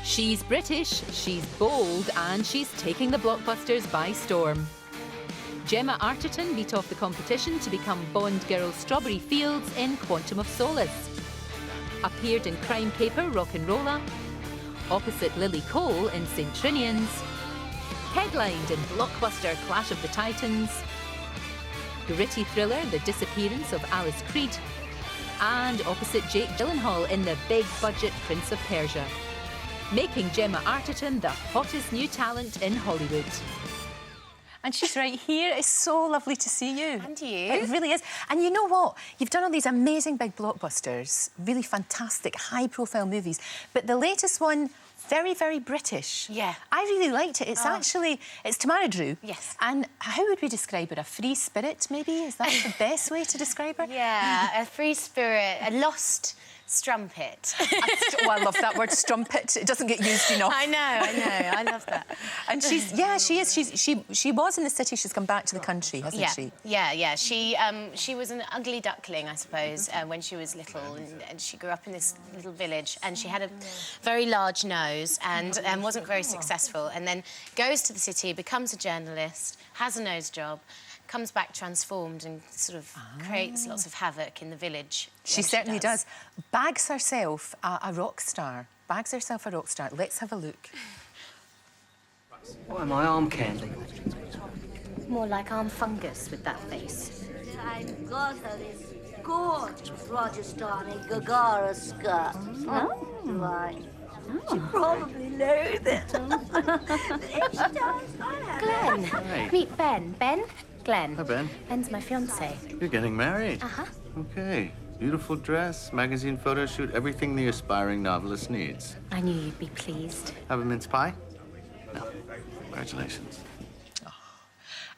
She's British, she's bold, and she's taking the blockbusters by storm. Gemma Arterton beat off the competition to become Bond girl Strawberry Fields in Quantum of Solace. Appeared in crime caper Rock'n'Rolla. Opposite Lily Cole in St. Trinian's. Headlined in blockbuster Clash of the Titans. Gritty thriller The Disappearance of Alice Creed. And opposite Jake Gyllenhaal in the big-budget Prince of Persia. Making Gemma Arterton the hottest new talent in Hollywood. And she's right here. It's so lovely to see you. And you. It really is. And you know what? You've done all these amazing big blockbusters, really fantastic, high-profile movies. But the latest one, very, very British. Yeah. I really liked it. It's actually, it's Tamara Drew. Yes. And how would we describe her? A free spirit, maybe? Is that the best way to describe her? Yeah, a free spirit, a lost strumpet. Oh, I love that word, strumpet. It doesn't get used enough. I know. I love that. And she's, yeah, she is. She was in the city. She's come back to the country, hasn't she? Yeah. She was an ugly duckling, I suppose, when she was little, and she grew up in this little village, and she had a very large nose and wasn't very successful, and then goes to the city, becomes a journalist, has a nose job, comes back transformed and sort of creates lots of havoc in the village. She certainly does. Bags herself a rock star. Bags herself a rock star. Let's have a look. Why, my arm candy? More like arm fungus with that face. I've got her this gorgeous Rajasthani Gagara skirt. Oh. Right. She probably knows it. If she does, I'll have Glenn, Hey. meet Ben. Ben? Glenn. Hi, Ben. Ben's my fiancé. You're getting married? Uh-huh. Okay. Beautiful dress, magazine photo shoot, everything the aspiring novelist needs. I knew you'd be pleased. Have a mince pie? No. Congratulations.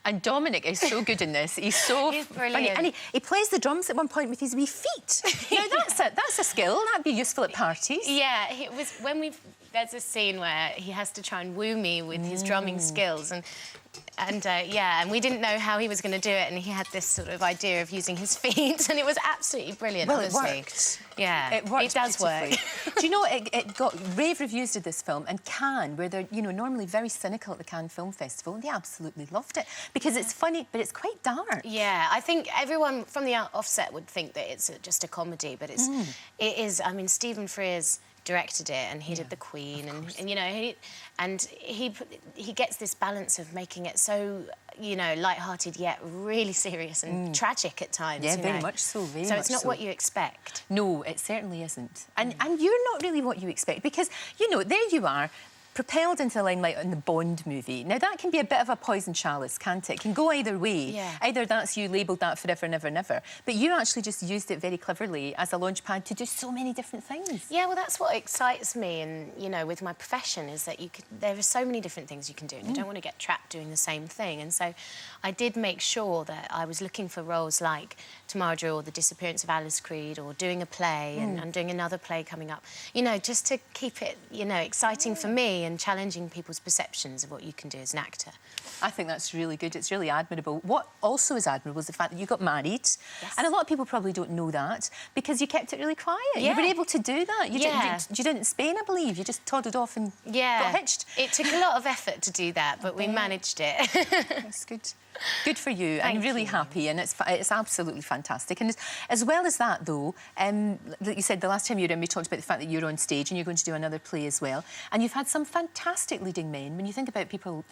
And Dominic is so good in this. He's so He's funny. brilliant. And he plays the drums at one point with his wee feet. Now, that's a skill. That'd be useful at parties. Yeah, it was when there's a scene where he has to try and woo me with his drumming skills, and we didn't know how he was going to do it, and he had this sort of idea of using his feet, and it was absolutely brilliant. Well, honestly. it worked. Yeah, it worked. It does work. Do you know it got rave reviews of this film, and Cannes, where they're normally very cynical at the Cannes Film Festival, and they absolutely loved it because it's funny, but it's quite dark. Yeah, I think everyone from the offset would think that it's just a comedy, but it is. I mean, Stephen Frears directed it, and he did The Queen, and he gets this balance of making it so light-hearted yet really serious and tragic at times. Yeah, very much so. So it's not what you expect. No, it certainly isn't. And you're not really what you expect because there you are, propelled into the limelight in the Bond movie. Now, that can be a bit of a poison chalice, can't it? It can go either way. Yeah. Either that's you labelled that forever, never, never. But you actually just used it very cleverly as a launchpad to do so many different things. Yeah, well, that's what excites me, and, with my profession, is that there are so many different things you can do, and you don't want to get trapped doing the same thing. And so I did make sure that I was looking for roles like Tamara Drew or The Disappearance of Alice Creed, or doing a play, and I'm doing another play coming up, just to keep it, exciting for me and challenging people's perceptions of what you can do as an actor. I think that's really good. It's really admirable. What also is admirable is the fact that you got married. Yes. And a lot of people probably don't know that because you kept it really quiet. Yeah. You were able to do that. You Yeah. did in Spain, I believe. You just toddled off and got hitched. It took a lot of effort to do that, but we managed it. That's good. Good for you. Thank I'm really you. happy, and it's absolutely fantastic. And as well as that, though, like you said, the last time you were in, we talked about the fact that you're on stage and you're going to do another play as well. And you've had some fantastic leading men. When you think about people,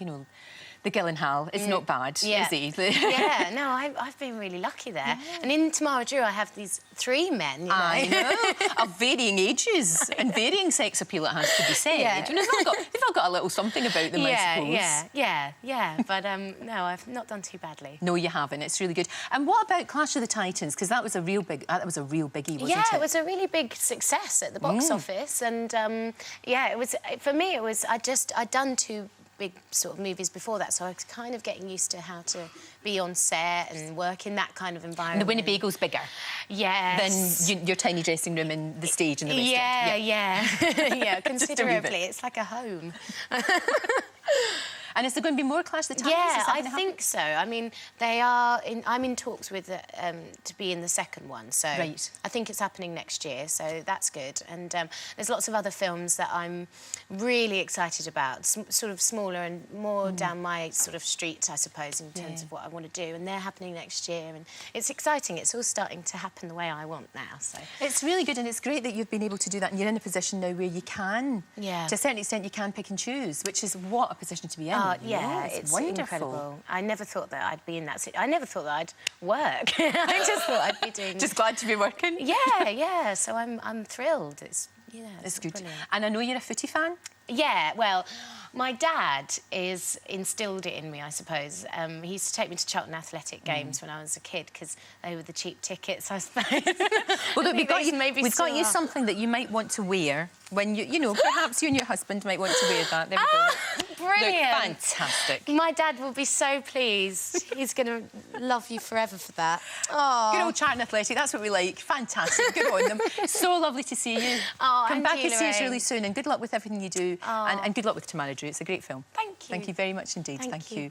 the Gyllenhaal is not bad, is he? Yeah, no, I've been really lucky there. Yeah. And in Tamara Drew, I have these 3 men, I know, of varying ages and varying sex appeal, it has to be said. Yeah. They've all got a little something about them, I suppose. Yeah. But, no, I've not done too badly. No, you haven't. It's really good. And what about Clash of the Titans? Because that was a real biggie, wasn't it? Yeah, it was a really big success at the box office. And, it was, for me, it was, I'd done 2 big sort of movies before that, so I was kind of getting used to how to be on set and work in that kind of environment. And the Winnebago's bigger. Yes. Than your tiny dressing room and the stage and the rest of it. Yeah, considerably. It's like a home. And is there going to be more Clash of the Titans? Yeah, Is that I gonna happen? think so. I mean, they are. I'm in talks with to be in the second one, so Right. I think it's happening next year. So that's good. And there's lots of other films that I'm really excited about, sort of smaller and more down my sort of street, I suppose, in terms of what I want to do. And they're happening next year, and it's exciting. It's all starting to happen the way I want now. So It's really good, and it's great that you've been able to do that, and you're in a position now where you can, Yeah. to a certain extent, you can pick and choose, which is what a position to be in. yeah, it's wonderful. incredible. I never thought that I'd be in that. I never thought that I'd work. I just thought I'd be doing. Just glad to be working. Yeah. So I'm thrilled. It's It's good. brilliant. And I know you're a footy fan. Yeah, well, my dad instilled it in me, I suppose. He used to take me to Charlton Athletic games when I was a kid because they were the cheap tickets, I suppose. Well, look, we've got you some. something that you might want to wear when you know, perhaps you and your husband might want to wear that. There we go. Brilliant. They're fantastic. My dad will be so pleased. He's going to love you forever for that. Oh. Good old Charlton Athletic, that's what we like. Fantastic, good on them. So lovely to see you. Oh, Come and back you, and see us Lorraine. really soon, and good luck with everything you do. Oh. And good luck with Tomorrow Drew. It's a great film. Thank you. Thank you very much indeed. Thank you. you.